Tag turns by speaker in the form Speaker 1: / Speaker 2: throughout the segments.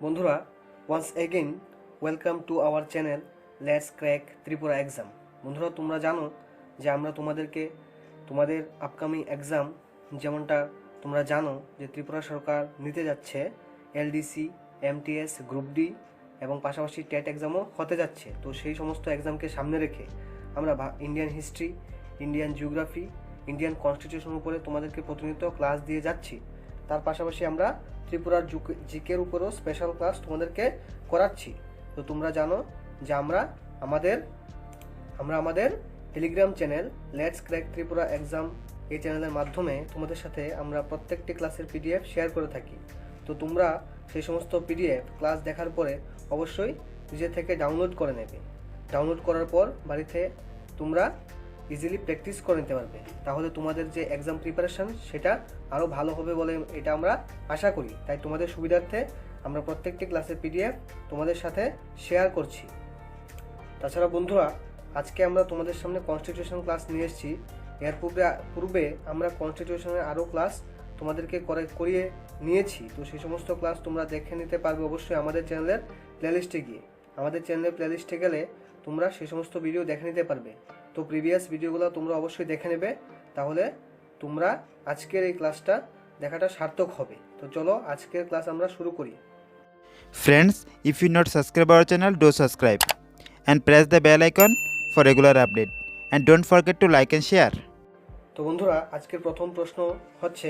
Speaker 1: বন্ধুরা, once again welcome to our channel let's crack Tripura exam. বন্ধুরা, তোমরা জানো যে আমরা তোমাদের আপকামিং এক্সাম, যেমনটা তোমরা জানো যে ত্রিপুরা সরকার নিতে যাচ্ছে এলডিসি, এমটিএস, গ্রুপ ডি এবং পাশাপাশি টেট এক্সামও হতে যাচ্ছে। তো সেই সমস্ত এক্সামকে সামনে রেখে আমরা Indian history, Indian geography, Indian constitution উপরে তোমাদেরকে প্রতিনিয়ত ক্লাস দিয়ে যাচ্ছি। তার পাশাপাশি আমরা ত্রিপুরার জিকের উপরেও স্পেশাল ক্লাস তোমাদেরকে করাচ্ছি। তো তোমরা জানো যে আমরা আমাদের Telegram channel let's crack Tripura exam, এই চ্যানেলের মাধ্যমে তোমাদের সাথে আমরা প্রত্যেকটি ক্লাসের পিডিএফ শেয়ার করে থাকি। তো তোমরা সেই সমস্ত পিডিএফ ক্লাস দেখার পরে অবশ্যই নিজে থেকে ডাউনলোড করে নেবে। ডাউনলোড করার পর বাড়িতে তোমরা ইজিলি প্র্যাকটিস করে নিতে পারবে। তাহলে তোমাদের যে এক্সাম প্রিপারেশন সেটা আরও ভালো হবে বলে এটা আমরা আশা করি। তাই তোমাদের সুবিধার্থে আমরা প্রত্যেকটি ক্লাসের পিডিএফ তোমাদের সাথে শেয়ার করছি। তাছাড়া বন্ধুরা, আজকে আমরা তোমাদের সামনে কনস্টিটিউশন ক্লাস নিয়ে এসেছি। এর পূর্বে আমরা কনস্টিটিউশনের আরও ক্লাস তোমাদেরকে করিয়ে নিয়েছি। তো সেই সমস্ত ক্লাস তোমরা দেখে নিতে পারবে অবশ্যই আমাদের চ্যানেলের প্লেলিস্টে গিয়ে। আমাদের চ্যানেলের প্লেলিস্টে গেলে তোমরা সেই সমস্ত ভিডিও দেখে নিতে পারবে। তো প্রিভিয়াস ভিডিওগুলো তোমরা অবশ্যই দেখে নেবে, তাহলে তোমরা আজকের এই ক্লাসটা দেখাটা সার্থক হবে। তো চলো আজকের ক্লাস আমরা শুরু করি।
Speaker 2: Friends, if you not subscribe our channel, do subscribe and press the bell icon for regular update and don't forget to like and share.
Speaker 1: তো বন্ধুরা, আজকের প্রথম প্রশ্ন হচ্ছে,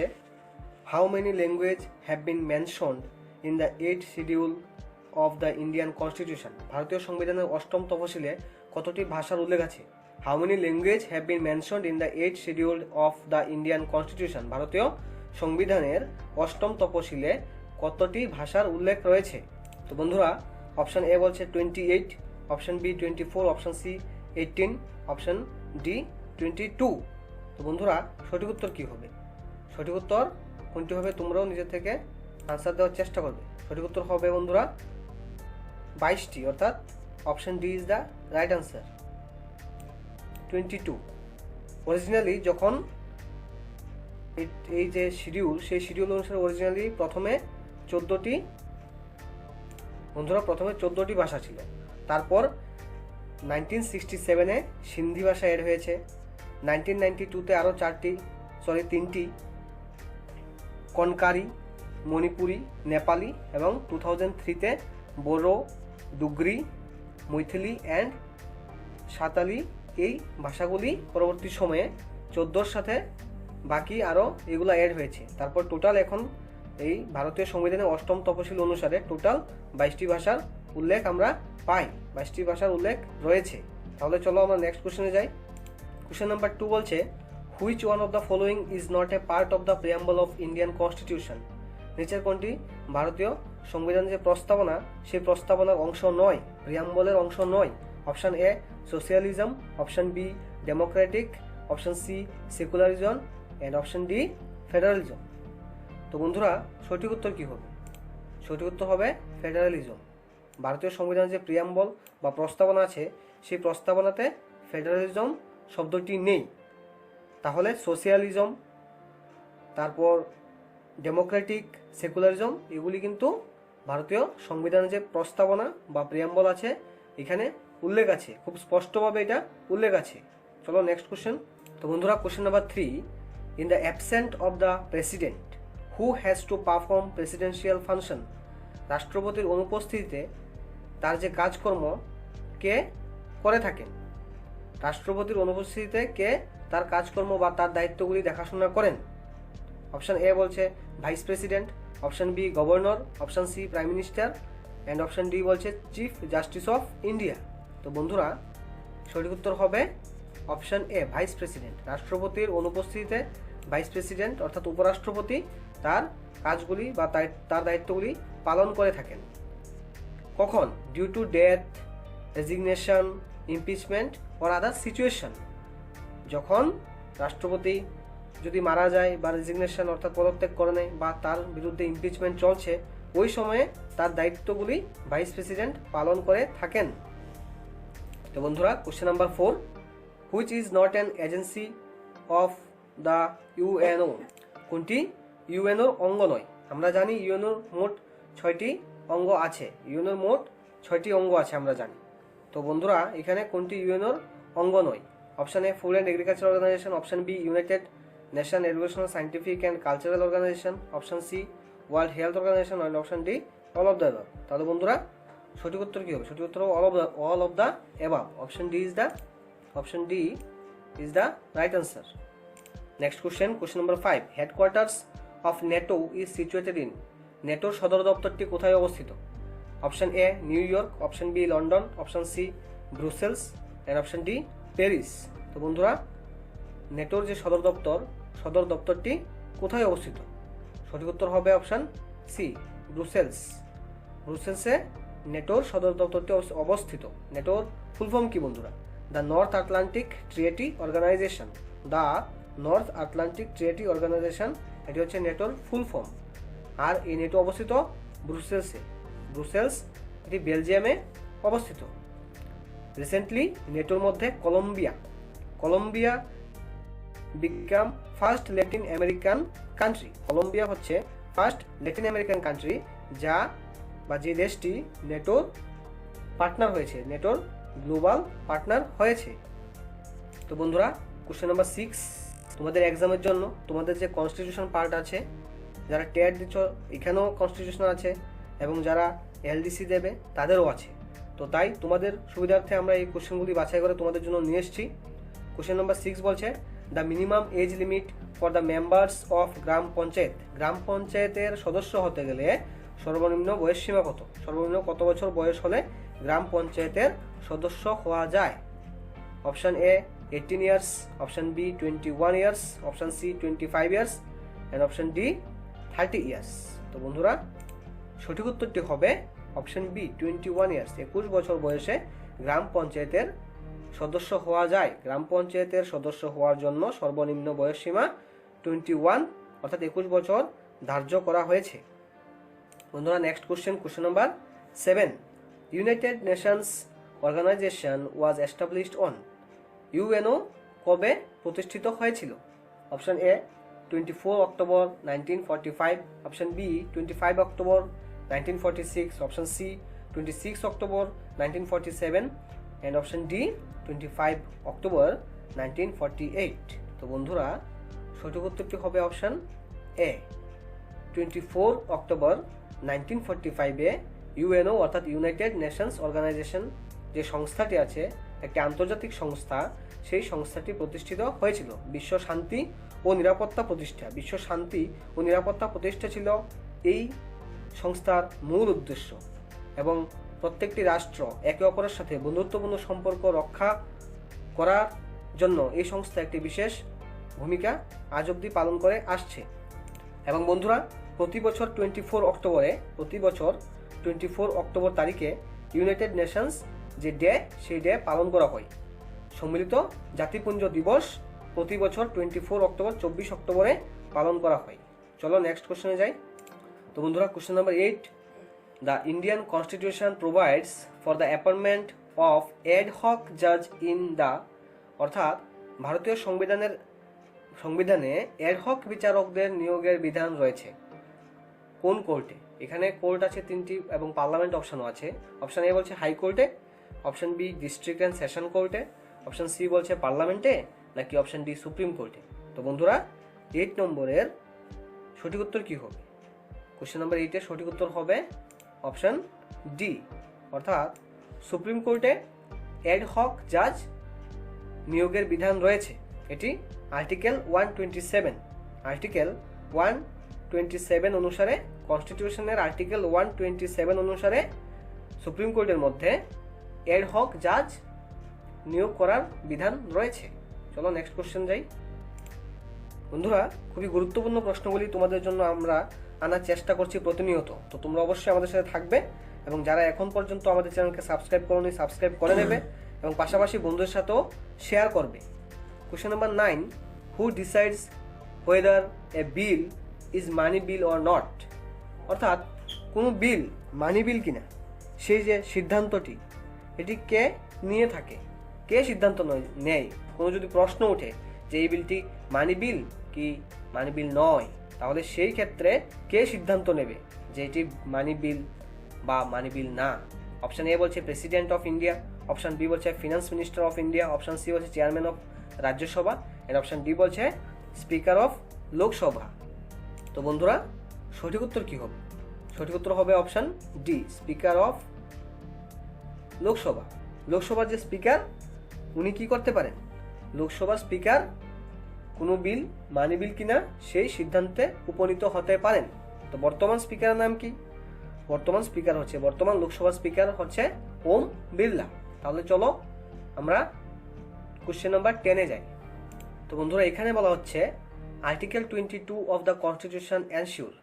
Speaker 1: how many language have been mentioned in the 8th schedule of the Indian constitution? ভারতীয় সংবিধানের 8ম তফসিলে কতটি ভাষার উল্লেখ আছে? How many language have been mentioned in the 8th schedule of the Indian constitution? ভারতীয় সংবিধানের 8ম তফসিলে কতটি ভাষার উল্লেখ রয়েছে? তো বন্ধুরা, অপশন এ বলছে 28, option B 24, option C 18, option D 22। তো বন্ধুরা, সঠিক উত্তর কী হবে? সঠিক উত্তর কোনটি হবে তোমরাও নিজে থেকে আনসার দেওয়ার চেষ্টা করবে। সঠিক উত্তর হবে বন্ধুরা 22টি, অর্থাৎ option D is the right answer, 22। Originally যখন এই যে শিডিউল, সেই শিডিউল অনুসারে অরিজিনালি প্রথমে 14টি ভাষা ছিল। তারপর 1967-এ সিন্ধি ভাষা এড হয়েছে, 1992-তে আরও 3টি কনকারি, মণিপুরি, নেপালি এবং 2003-তে বোরো, ডুগরি, মৈথিলি অ্যান্ড সাঁওতালি। এই ভাষাগুলি পরবর্তী সময়ে 14র সাথে বাকি আরও এগুলো অ্যাড হয়েছে। তারপর টোটাল এখন এই ভারতীয় সংবিধানের 8ম তফসিল অনুসারে টোটাল 22টি ভাষার উল্লেখ আমরা পাই, 22টি ভাষার উল্লেখ রয়েছে। তাহলে চলো আমরা নেক্সট কোশ্চেনে যাই। কোশ্চেন নাম্বার 2 বলছে, which one of the following is not a part of the preamble of Indian constitution? নিচের কোনটি ভারতীয় সংবিধানের যে প্রস্তাবনা, সেই প্রস্তাবনার অংশ নয়, প্রিয়াম্বলের অংশ নয়? Option A socialism, option B democratic, option C secularism and option D federalism. তো বন্ধুরা, সঠিক উত্তর কী হবে? সঠিক উত্তর হবে ফেডারালিজম। ভারতীয় সংবিধানের যে প্রিয়াম্বল বা প্রস্তাবনা আছে, সেই প্রস্তাবনাতে ফেডারালিজম শব্দটি নেই। তাহলে সোশিয়ালিজম, তারপর ডেমোক্রেটিক, সেকুলারিজম, এগুলি কিন্তু ভারতীয় সংবিধানের যে প্রস্তাবনা বা প্রিয়াম্বল আছে এখানে উল্লেখ আছে, খুব স্পষ্টভাবে এটা উল্লেখ আছে। চলো নেক্সট কোশ্চেন। তো বন্ধুরা, question number 3, in the absent of the president who has to perform presidential function? রাষ্ট্রপতির অনুপস্থিতিতে তার যে কাজকর্ম কে করে থাকেন? রাষ্ট্রপতির অনুপস্থিতিতে কে তার কাজকর্ম বা তার দায়িত্বগুলি দেখাশোনা করেন? অপশন এ বলছে vice president, option B governor, option C prime minister and option D বলছে চিফ জাস্টিস অফ ইন্ডিয়া। তো বন্ধুরা, সঠিক উত্তর হবে অপশন এ ভাইস প্রেসিডেন্ট। রাষ্ট্রপতির অনুপস্থিতিতে ভাইস প্রেসিডেন্ট অর্থাৎ উপরাষ্ট্রপতি তার কাজগুলি বা তার দায়িত্বগুলি পালন করে থাকেন। কখন? Due to death, resignation, impeachment or other situation. যখন রাষ্ট্রপতি যদি মারা যায় বা রেজিগনেশন অর্থাৎ পদত্যাগ করে নেয় বা তার বিরুদ্ধে ইমপিচমেন্ট চলছে, ওই সময়ে তার দায়িত্বগুলি ভাইস প্রেসিডেন্ট পালন করে থাকেন। তো বন্ধুরা, question number 4, which is not an agency of the UNO? কোনটি ইউএনওর অঙ্গ নয়? আমরা জানি ইউএনওর মোট 6টি অঙ্গ আছে? ইউএনওর মোট 6টি অঙ্গ আছে আমরা জানি। তো বন্ধুরা এখানে কোনটি ইউএনওর অঙ্গ নয়? Option A food and agriculture organization, option B united nation educational scientific and cultural organization, option C world health organization, and option D all of the above. তাহলে বন্ধুরা সঠিক উত্তর কি হবে? সঠিক উত্তর all of the above. Option D is the right answer. Next question number 5, headquarters of NATO is situated in. নেটোর সদর দপ্তরটি কোথায় অবস্থিত? Option A New York, option B London, option C Brussels, and option D Paris. তো বন্ধুরা নেটোর যে সদর দপ্তরটি কোথায় অবস্থিত? সঠিক উত্তর হবে অপশন সি ব্রুসেলসে নেটোর সদর দপ্তরটি অবস্থিত। নেটোর ফুল ফর্ম কি বন্ধুরা? The North Atlantic Treaty Organization. The North Atlantic Treaty Organization, এটি হচ্ছে নেটোর ফুল ফর্ম। আর এই নেটো অবস্থিত ব্রুসেলস, এটি বেলজিয়ামে অবস্থিত। রিসেন্টলি নেটোর মধ্যে Colombia become first Latin American country. Colombia হচ্ছে ফার্স্ট ল্যাটিন আমেরিকান কান্ট্রি যে দেশটি নেটোর পার্টনার হয়েছে, নেটোর গ্লোবাল পার্টনার হয়েছে। তো বন্ধুরা কোশ্চেন নাম্বার 6, তোমাদের এক্সামের জন্য তোমাদের যে কনস্টিটিউশন পার্ট আছে, যারা টেট দিচ্ছ এখানেও কনস্টিটিউশন আছে, এবং যারা এলডিসি দেবে তাদেরও আছে। তো তাই তোমাদের সুবিধার্থে আমরা এই কোশ্চেনগুলি বাছাই করে তোমাদের জন্য নিয়ে এসেছি। কোশ্চেন নাম্বার 6 বলছে, the minimum age limit for the members of gram panchayat. গ্রাম পঞ্চায়েতের সদস্য হতে গেলে সর্বনিম্ন বয়স সীমা কত? সর্বনিম্ন কত বছর বয়স হলে গ্রাম পঞ্চায়েতের সদস্য হওয়া যায়? Option A 18 years, option B 21 years, option C 25 years, and option D 30 years. তো বন্ধুরা সঠিক উত্তরটি হবে অপশন বি 21 ইয়ার্স। 21 বছর বয়সে গ্রাম পঞ্চায়েতের সদস্য হওয়া যায়। গ্রাম পঞ্চায়েতের সদস্য হওয়ার জন্য সর্বনিম্ন বয়স সীমা 21 অর্থাৎ 21 বছর ধার্য করা হয়েছে। বন্ধুরা next question number 7, United Nations Organization was established on. UNO কবে প্রতিষ্ঠিত হয়েছিল? Option A 24 October 1945, option B 25 October 1946, option C 26 October 1947, and option D 25 October 1948। তো বন্ধুরা সঠিক উত্তরটি হবে অপশন এ 24 অক্টোবর 1945-এ ইউএনও অর্থাৎ ইউনাইটেড নেশনস অর্গানাইজেশন যে সংস্থাটি আছে, একটি আন্তর্জাতিক সংস্থা, সেই সংস্থাটি প্রতিষ্ঠিত হয়েছিল। বিশ্ব শান্তি ও নিরাপত্তা প্রতিষ্ঠা ছিল এই সংস্থার মূল উদ্দেশ্য, এবং প্রত্যেকটি রাষ্ট্র একে অপরের সাথে বন্ধুত্বপূর্ণ সম্পর্ক রক্ষা করার জন্য এই সংস্থা একটি বিশেষ ভূমিকা আজ অবধি পালন করে আসছে। এবং বন্ধুরা প্রতি বছর 24 অক্টোবর তারিখে ইউনাইটেড নেশনস যে ডে, সেই ডে পালন করা হয়। সম্মিলিত জাতিপুঞ্জ দিবস প্রতি বছর 24 অক্টোবরে পালন করা হয়। চলো নেক্সট কোশ্চেনে যাই। তো বন্ধুরা question number 8, the Indian constitution provides for the appointment of ad hoc জাজ ইন দ্য। অর্থাৎ ভারতীয় সংবিধানে এড হক বিচারকদের নিয়োগের বিধান রয়েছে কোন কোর্টে? এখানে কোর্ট আছে 3টি এবং পার্লামেন্ট অপশনও আছে। অপশন এ বলছে হাইকোর্টে, option B district and session কোর্টে, অপশন সি বলছে পার্লামেন্টে, নাকি অপশন ডি সুপ্রিম কোর্টে। তো বন্ধুরা 8 নম্বরের সঠিক উত্তর কি হবে? কোশ্চেন নাম্বার 8-এর সঠিক উত্তর হবে অপশন ডি, অর্থাৎ সুপ্রিম কোর্টে এড হক জাজ নিয়োগের বিধান রয়েছে। এটি আর্টিকেল 127 অনুসারে, কনস্টিটিউশনের আর্টিকেল 127 অনুসারে সুপ্রিম কোর্টের মধ্যে এড হক জাজ নিয়োগ করার বিধান রয়েছে। চলো নেক্সট কোশ্চেন যাই। বন্ধুরা খুবই গুরুত্বপূর্ণ প্রশ্নগুলি তোমাদের জন্য আমরা আনার চেষ্টা করছি প্রতিনিয়ত। তো তোমরা অবশ্যই আমাদের সাথে থাকবে, এবং যারা এখন পর্যন্ত আমাদের চ্যানেলকে সাবস্ক্রাইব করোনি সাবস্ক্রাইব করে নেবে, এবং পাশাপাশি বন্ধুদের সাথেও শেয়ার করবে। Question number 9, who decides whether A bill is money bill or not. অর্থাৎ কোনো বিল মানি বিল কিনা, সেই যে সিদ্ধান্তটি, এটি কে নিয়ে থাকে? কে সিদ্ধান্ত নেয়? কোনো যদি প্রশ্ন ওঠে যে এই বিলটি মানি বিল কি মানি বিল নয়, তাহলে সেই ক্ষেত্রে কে সিদ্ধান্ত নেবে যে এটি মানি বিল বা মানি বিল না। অপশন এ বলছে president of India, option B বলছে finance minister of India, option C বলছে chairman of Rajya Sabha, and option D বলছে স্পিকার অফ লোকসভা। তো বন্ধুরা সঠিক উত্তর কি হবে? সঠিক উত্তর হবে option D, speaker of Lok Sabha. লোকসভার যে স্পিকার উনি কি করতে পারেন? লোকসভার স্পিকার কোনো বিল মানি বিল কিনা সেই সিদ্ধান্তে উপনীত হতে পারেন। তো বর্তমান স্পিকারের নাম কি? বর্তমান লোকসভার স্পিকার হচ্ছে ওম বিড়লা। তাহলে চলো আমরা কোশ্চেন নাম্বার 10-এ যাই। তো বন্ধুরা এখানে বলা হচ্ছে article 22 of the constitution ensure,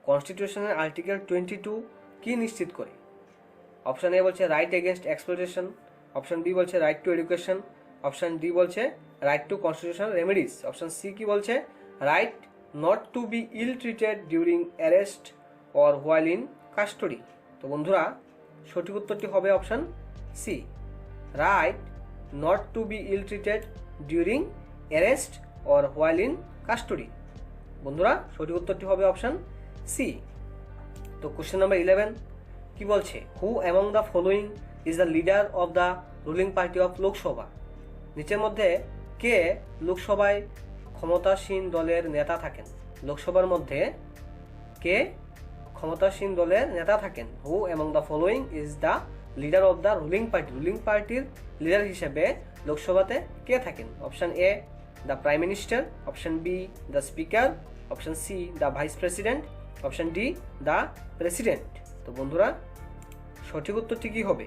Speaker 1: কনস্টিটিউশনের আর্টিকেল 22 কি নিশ্চিত করে? অপশন এ বলছে right against exploitation, option B বলছে right to education, option D বলছে right to constitutional remedies, option C কি বলছে right not to be ill treated during arrest or while in custody. তো বন্ধুরা সঠিক উত্তরটি হবে option C, right not to be ill treated during arrest or while in custody. বন্ধুরা সঠিক উত্তরটি হবে অপশন সি। তো কোশ্চেন নাম্বার 11 কি বলছে? হু among the following is the leader of the ruling party of Lok Sabha? নিচের মধ্যে কে লোকসভায় ক্ষমতাসীন দলের নেতা থাকেন? লোকসভার মধ্যে কে ক্ষমতাসীন দলের নেতা থাকেন? হু among the following is the leader of the ruling party? Ruling পার্টির লিডার হিসেবে লোকসভাতে কে থাকেন? Option A the prime minister, option B the speaker, option C the vice president, option D the president. তো বন্ধুরা সঠিক উত্তরটি কি হবে?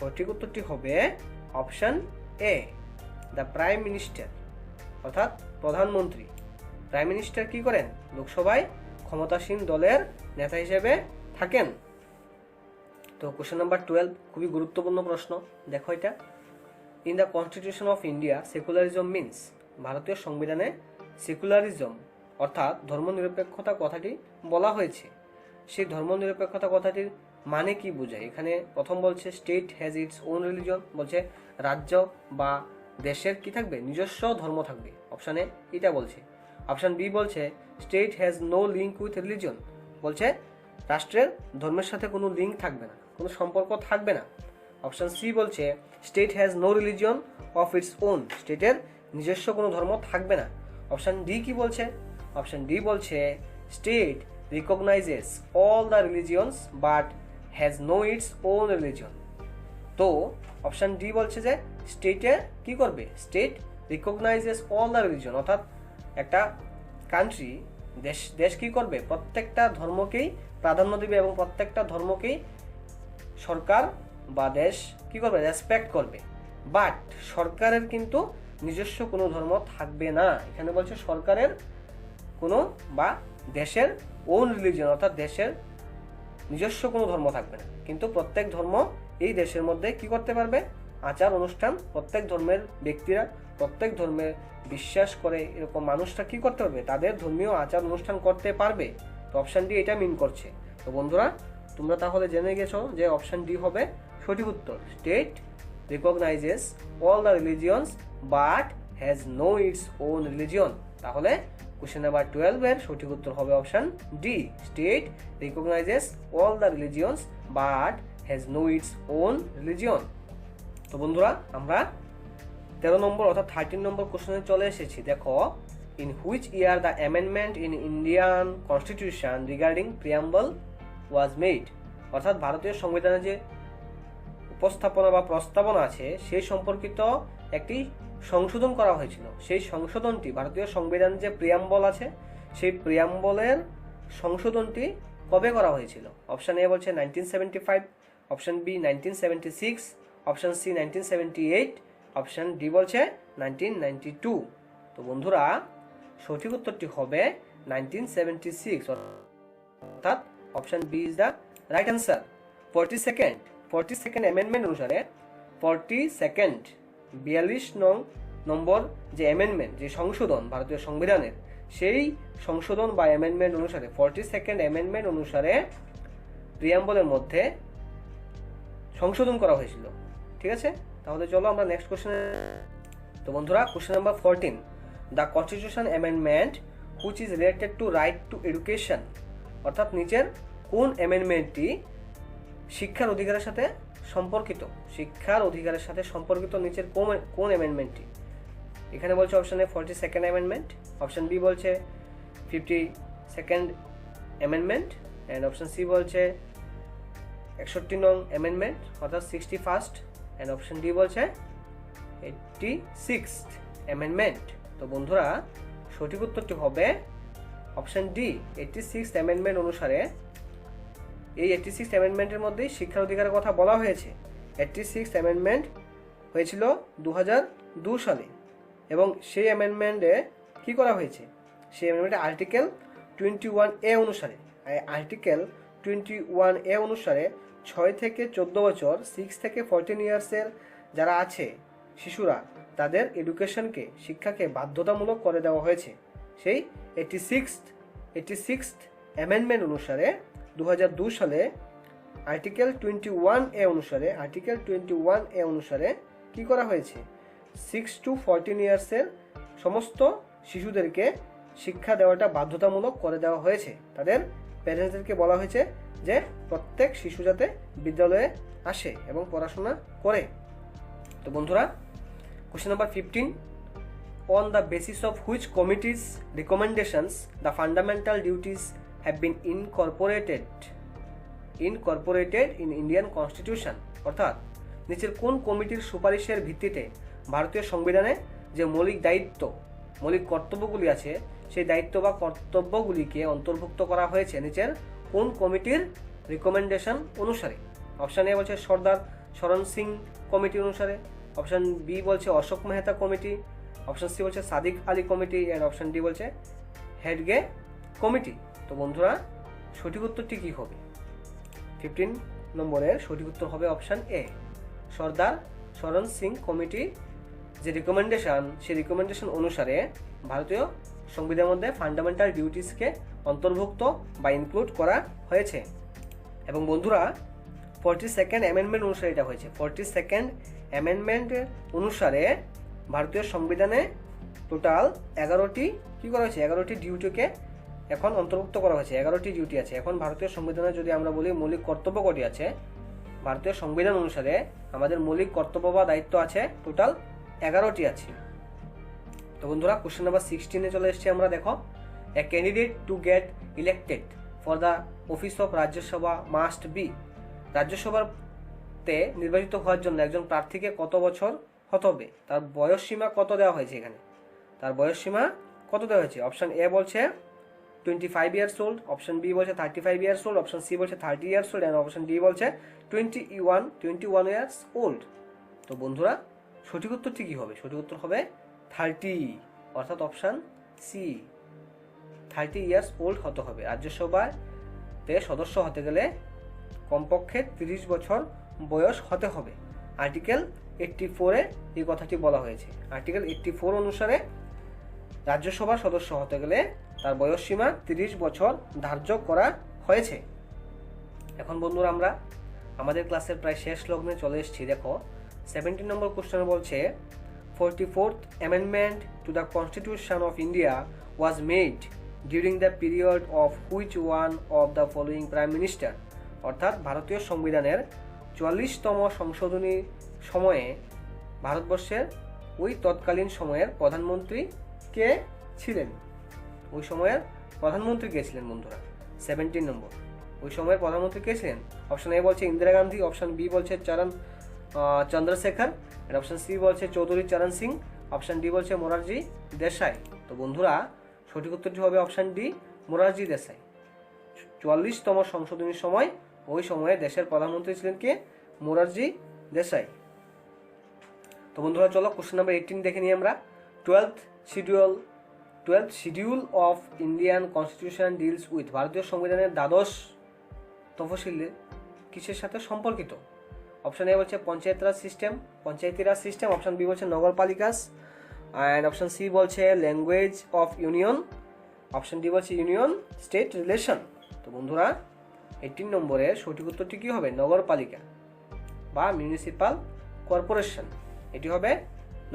Speaker 1: সঠিক উত্তরটি হবে option A the prime minister, অর্থাৎ প্রধানমন্ত্রী। প্রাইম মিনিস্টার কি করেন? লোকসভায় ক্ষমতাসীন দলের নেতা হিসেবে থাকেন। তো কোশ্চেন নাম্বার 12 খুবই গুরুত্বপূর্ণ প্রশ্ন, দেখো এটা। In the constitution of India secularism means, ভারতীয় সংবিধানে সেকুলারিজম অর্থাৎ ধর্মনিরপেক্ষতা কথাটি বলা হয়েছে। সেই ধর্মনিরপেক্ষতা কথাটির মানে কি বোঝায়? এখানে প্রথম বলছে state has its own religion, বলছে রাজ্য বা দেশের কি থাকবে? নিজস্ব ধর্ম থাকবে। অপশন এ এটা বলছে। অপশন বি বলছে state has no link with religion, বলছে রাষ্ট্রের ধর্মের সাথে কোনো লিঙ্ক থাকবে না, কোনো সম্পর্ক থাকবে না। অপশন সি বলছে state has no religion of its own, স্টেটের নিজস্ব কোনো ধর্ম থাকবে না। অপশন ডি কি বলছে? অপশন ডি বলছে state recognises all the religions but has no its own religion. তো অপশন ডি বলছে যে স্টেটে কি করবে? State recognises all the religion, অর্থাৎ একটা কান্ট্রি দেশ কি করবে? প্রত্যেকটা ধর্মকেই প্রাধান্য দিবে এবং প্রত্যেকটা ধর্মকেই সরকার বা দেশ কি করবে? রেসপেক্ট করবে। বাট সরকারের কিন্তু নিজস্ব কোনো ধর্ম থাকবে না। এখানে বলছে সরকারের কোনো বা দেশের ওন রিলিজন, অর্থাৎ দেশের নিজস্ব কোনো ধর্ম থাকবে না, কিন্তু প্রত্যেক ধর্ম এই দেশের মধ্যে কি করতে পারবে? আচার অনুষ্ঠান, প্রত্যেক ধর্মের ব্যক্তিরা প্রত্যেক ধর্মে বিশ্বাস করে এরকম মানুষরা কি করতে পারবে? তাদের ধর্মীয় আচার অনুষ্ঠান করতে পারবে। তো অপশন ডি এটা মিন করছে। তো বন্ধুরা তোমরা তাহলে জেনে গেছো যে অপশন ডি হবে সঠিক উত্তর, state recognises all the religions but has no its own religion. তাহলে কোশ্চেন নাম্বার 12 এর সঠিক উত্তর হবে option D, state recognises all the religions but has no its own religion. তো বন্ধুরা আমরা 13 নম্বর অর্থাৎ 13 নম্বর কোশ্চেনে চলে এসেছি। দেখো, in which year the amendment in Indian constitution regarding preamble was made, অর্থাৎ ভারতীয় সংবিধানে যে উপস্থাপনা বা প্রস্তাবনা আছে সেই সম্পর্কিত একটি সংশোধন করা হয়েছিল। সেই সংশোধনটি ভারতীয় সংবিধানের যে প্রিয়াম্বল আছে সেই প্রিয়াম্বলের সংশোধনটি কবে করা হয়েছিল? অপশন এ বলছে 1975, option B 1976, option C 1978, option D বলছে 1992। তো বন্ধুরা সঠিক উত্তরটি হবে 1976, অর্থাৎ option B is the right answer. 42nd amendment অনুসারে 42 নম্বর যে অ্যামেন্ডমেন্ট, যে সংশোধন ভারতীয় সংবিধানের, সেই সংশোধন বা অ্যামেন্ডমেন্ট অনুসারে 42nd অ্যামেন্ডমেন্ট অনুসারে প্রিয়াম্বলের মধ্যে সংশোধন করা হয়েছিল। ঠিক আছে, তাহলে চলো আমরা নেক্সট কোশ্চেনে। তো বন্ধুরা question number 14, the constitution amendment which is related to right to education, অর্থাৎ নিচের কোন অ্যামেন্ডমেন্টটি শিক্ষার অধিকারের সাথে সম্পর্কিত? শিক্ষার অধিকারের সাথে সম্পর্কিত নিচের কোন অ্যামেন্ডমেন্টটি? এখানে বলছে option A 42nd amendment, option B বলছে 52nd amendment, and option C বলছে 61 নং অ্যামেন্ডমেন্ট অর্থাৎ 61st, অ্যান্ড অপশন ডি বলছে 86th অ্যামেন্ডমেন্ট। তো বন্ধুরা সঠিক উত্তরটি হবে অপশন ডি 86th অ্যামেন্ডমেন্ট অনুসারে। এই 86th অ্যামেন্ডমেন্টের মধ্যেই শিক্ষার অধিকারের কথা বলা হয়েছে। 86th অ্যামেন্ডমেন্ট হয়েছিল 2002 সালে, এবং সেই অ্যামেন্ডমেন্টে কি করা হয়েছে? সেই অ্যামেন্ডমেন্টে আর্টিকেল 21A অনুসারে, আর্টিকেল 21A অনুসারে 6 থেকে 14 বছর 6 থেকে 14 ইয়ার্সের যারা আছে শিশুরা, তাদের এডুকেশনকে, শিক্ষাকে বাধ্যতামূলক করে দেওয়া হয়েছে। সেই 86th অ্যামেন্ডমেন্ট অনুসারে 2002 সালে আর্টিকেল 21A অনুসারে কি করা হয়েছে? 6 to 14 ইয়ার্সের সমস্ত শিশুদেরকে শিক্ষা দেওয়াটা বাধ্যতামূলক করে দেওয়া হয়েছে। তাদের প্যারেন্টসদেরকে বলা হয়েছে যে প্রত্যেক শিশু যাতে বিদ্যালয়ে আসে এবং পড়াশোনা করে। তো বন্ধুরা question number 15, on the basis of which committee's recommendations the fundamental duties have been incorporated in Indian Constitution, অর্থাৎ নিচের কোন কমিটির সুপারিশের ভিত্তিতে ভারতীয় সংবিধানে যে মৌলিক দায়িত্ব, মৌলিক কর্তব্যগুলি আছে, সেই দায়িত্ব বা কর্তব্যগুলিকে অন্তর্ভুক্ত করা হয়েছে নিচের কোন কমিটির রিকমেন্ডেশন অনুসারে? অপশন এ বলছে সর্দার শরণ সিং কমিটি অনুসারে, অপশন বি বলছে Ashok Mehta committee, option C বলছে Sadiq Ali committee, and option D বলছে হেডগে কমিটি। তো বন্ধুরা সঠিক উত্তরটি কি হবে? 15 নম্বরের সঠিক উত্তর হবে অপশন এ, সর্দার শরণ সিং কমিটি যে রিকমেন্ডেশন, সেই রিকমেন্ডেশন অনুসারে ভারতীয় সংবিধানের মধ্যে ফান্ডামেন্টাল ডিউটিসকে অন্তর্ভুক্ত বা ইনক্লুড করা হয়েছে। এবং বন্ধুরা 42nd অ্যামেন্ডমেন্ট অনুসারে এটা হয়েছে। 42nd অ্যামেন্ডমেন্ট অনুসারে ভারতীয় সংবিধানে টোটাল 11টি কি করা হয়েছে? 11টি ডিউটিকে এখন অন্তর্ভুক্ত করা হয়েছে। 11টি ডিউটি আছে। এখন ভারতীয় সংবিধানে যদি আমরা বলি মৌলিক কর্তব্য কটি আছে, ভারতীয় সংবিধান অনুসারে আমাদের মৌলিক কর্তব্য বা দায়িত্ব আছে টোটাল 11টি আছে। তো বন্ধুরা কোশ্চেন নাম্বার 16 চলে এসেছি আমরা। দেখো, a candidate to get elected for the office of Rajya Sabha must be, রাজ্যসভাতে নির্বাচিত হওয়ার জন্য একজন প্রার্থীকে কত বছর হতে হবে? তার বয়স সীমা কত দেওয়া হয়েছে? এখানে তার বয়স সীমা কত দেওয়া হয়েছে? অপশন এ বলছে 25 ইয়ার্স ওল্ড, অপশন বি বলছে 35 ইয়ার্স ওল্ড, অপশন সি বলছে 30 years old, and option D বলছে 21 ইয়ার্স ওল্ড। তো বন্ধুরা সঠিক উত্তরটি কি হবে? সঠিক উত্তর হবে 30, অর্থাৎ অপশন সি 30 ইয়ার্স ওল্ড হতে হবে। রাজ্যসভাতে সদস্য হতে গেলে কমপক্ষে 30 বছর বয়স হতে হবে। আর্টিকেল 84-এ এই কথাটি বলা হয়েছে। আর্টিকেল 84 অনুসারে রাজ্যসভার সদস্য হতে গেলে তার বয়স সীমা 30 বছর ধার্য করা হয়েছে। এখন বন্ধুরা আমরা আমাদের ক্লাসের প্রায় শেষ লগ্নে চলে এসেছি। দেখো 17 নম্বর কোশ্চেন বলছে 44th amendment to the Constitution of India was made during the period of which one of the following Prime Minister, অর্থাৎ ভারতীয় সংবিধানের 44তম সংশোধনী সময়ে ভারতবর্ষের ওই তৎকালীন সময়ের প্রধানমন্ত্রী কে ছিলেন? ওই সময়ের প্রধানমন্ত্রী কে ছিলেন বন্ধুরা? 17 নম্বর, ওই সময়ের প্রধানমন্ত্রী কে ছিলেন? অপশন এ বলছে ইন্দিরা গান্ধী, অপশন বি বলছে চন্দ্রশেখর, আর অপশন সি বলছে চৌধুরী চরণ সিং, অপশন ডি বলছে মোরারজি দেশাই। তো বন্ধুরা সঠিক উত্তরটি হবে অপশন ডি, মোরারজি দেশাই। 44তম সংশোধনীর সময় ওই সময়ে দেশের প্রধানমন্ত্রী ছিলেন কে? মোরারজি দেশাই। তো বন্ধুরা চলো কোশ্চেন নাম্বার 18 দেখে নিই আমরা। 12th schedule of Indian constitution deals with, ভারতীয় সংবিধানের দ্বাদশ তফসিল কিসের সাথে সম্পর্কিত? অপশন এ বলছে পঞ্চায়েতি রাজ সিস্টেম, অপশন বি বলছে নগরপালিকাস, অ্যান্ড অপশন সি বলছে language of union, option D বলছে ইউনিয়ন স্টেট রিলেশন। তো বন্ধুরা 18 নম্বরের সঠিক উত্তরটি কি হবে? নগরপালিকা বা মিউনিসিপাল কর্পোরেশন। এটি হবে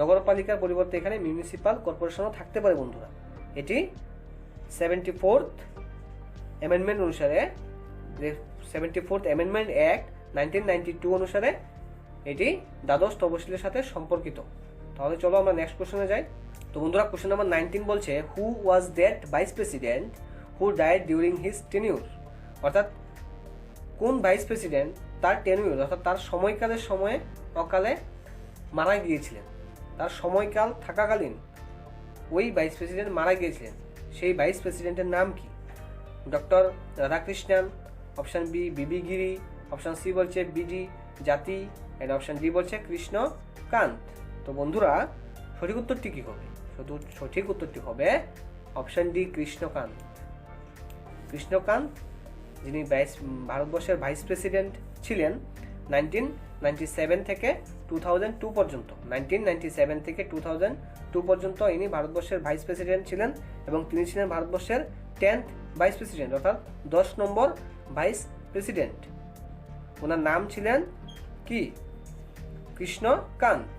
Speaker 1: নগরপালিকার পরিবর্তে এখানে মিউনিসিপাল কর্পোরেশনও থাকতে পারে বন্ধুরা। এটি 74th অ্যামেন্ডমেন্ট অনুসারে যে 74th অ্যামেন্ডমেন্ট অ্যাক্ট 1992 অনুসারে এটি দ্বাদশ তফসিলের সাথে সম্পর্কিত। তাহলে চলো আমরা নেক্সট কোশ্চেনে যাই। তো বন্ধুরা কোশ্চেন নাম্বার 19 বলছে, who was that vice president who died during his tenure? অর্থাৎ কোন ভাইস প্রেসিডেন্ট তার টেনিউর অর্থাৎ তার সময়কালের সময়ে অকালে মারা গিয়েছিলেন, তার সময়কাল থাকাকালীন ওই ভাইস প্রেসিডেন্ট মারা গিয়েছিলেন, সেই ভাইস প্রেসিডেন্টের নাম কি? ডক্টর রাধাকৃষ্ণন, অপশান বি বিবি গিরি, অপশান সি বলছে বিডি জাতি, এন্ড অপশান ডি বলছে কৃষ্ণকান্ত। তো বন্ধুরা সঠিক উত্তরটি কি হবে? সঠিক উত্তরটি হবে অপশান ডি কৃষ্ণকান্ত। কৃষ্ণকান্ত যিনি ভারতবর্ষের ভাইস প্রেসিডেন্ট ছিলেন 1997 থেকে 2002 পর্যন্ত। 1997 থেকে 2002 পর্যন্ত ইনি ভারতবর্ষের ভাইস প্রেসিডেন্ট ছিলেন এবং তিনি ছিলেন ভারতবর্ষের 10th ভাইস প্রেসিডেন্ট অর্থাৎ 10 নম্বর ভাইস প্রেসিডেন্ট। ওনার নাম ছিলেন কি? কৃষ্ণকান্ত।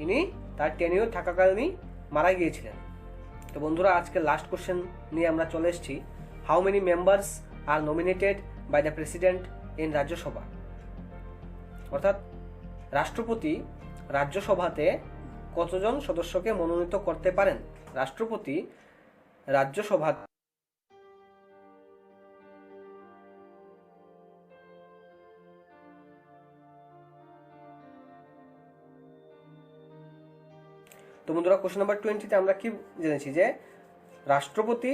Speaker 1: ইনি তার টেনিউর থাকাকালীনই মারা গিয়েছিলেন। তো বন্ধুরা আজকে লাস্ট কোশ্চেন নিয়ে আমরা চলে এসেছি। How many members are nominated by the president in Rajya Sabha? অর্থাৎ রাষ্ট্রপতি রাজ্যসভাতে কতজন সদস্যকে মনোনীত করতে পারেন? রাষ্ট্রপতি রাজ্যসভা তো বন্ধুরা কোশ্চেন নাম্বার 20-তে আমরা কি জেনেছি যে রাষ্ট্রপতি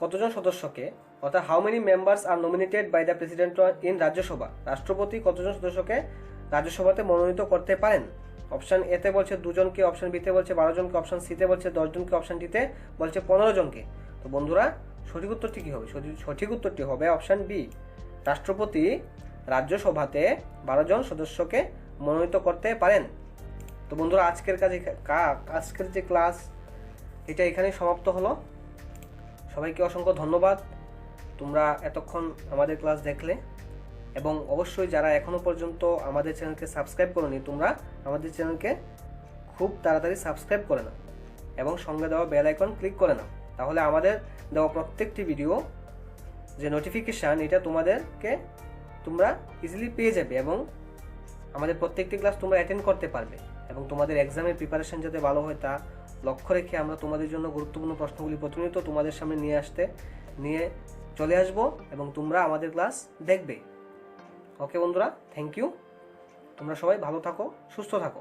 Speaker 1: কতজন সদস্যকে অর্থাৎ how many members are nominated by the president in Rajya Sabha, রাষ্ট্রপতি কতজন সদস্যকে রাজ্যসভাতে মনোনীত করতে পারেন? অপশান এতে বলছে 2 জনকে, অপশান বিতে বলছে 12 জনকে, অপশান সিতে বলছে 10 জনকে, অপশান ডিতে বলছে 15 জনকে। তো বন্ধুরা সঠিক উত্তরটি কি হবে? সঠিক উত্তরটি হবে অপশান বি, রাষ্ট্রপতি রাজ্যসভাতে 12 জন সদস্যকে মনোনীত করতে পারেন। তো বন্ধুরা আজকের যে ক্লাস এটা এখানেই সমাপ্ত হলো। সবাইকে অসংখ্য ধন্যবাদ, তোমরা এতক্ষণ আমাদের ক্লাস দেখলে এবং অবশ্যই যারা এখনো পর্যন্ত আমাদের চ্যানেলকে সাবস্ক্রাইব করোনি তোমরা আমাদের চ্যানেলকে খুব তাড়াতাড়ি সাবস্ক্রাইব করে নাও এবং সঙ্গে দেওয়া বেল আইকন ক্লিক করে নাও। তাহলে আমাদের দেওয়া প্রত্যেকটি ভিডিও যে নোটিফিকেশান এটা তোমরা ইজিলি পেয়ে যাবে এবং আমাদের প্রত্যেকটি ক্লাস তোমরা অ্যাটেন্ড করতে পারবে এবং তোমাদের এক্সামের প্রিপারেশন যাতে ভালো হয় তা লক্ষ্য রেখে আমরা তোমাদের জন্য গুরুত্বপূর্ণ প্রশ্নগুলি প্রতিনিয়ত তোমাদের সামনে নিয়ে চলে আসব এবং তোমরা আমাদের ক্লাস দেখবে। ওকে বন্ধুরা, থ্যাংক ইউ। তোমরা সবাই ভালো থাকো, সুস্থ থাকো।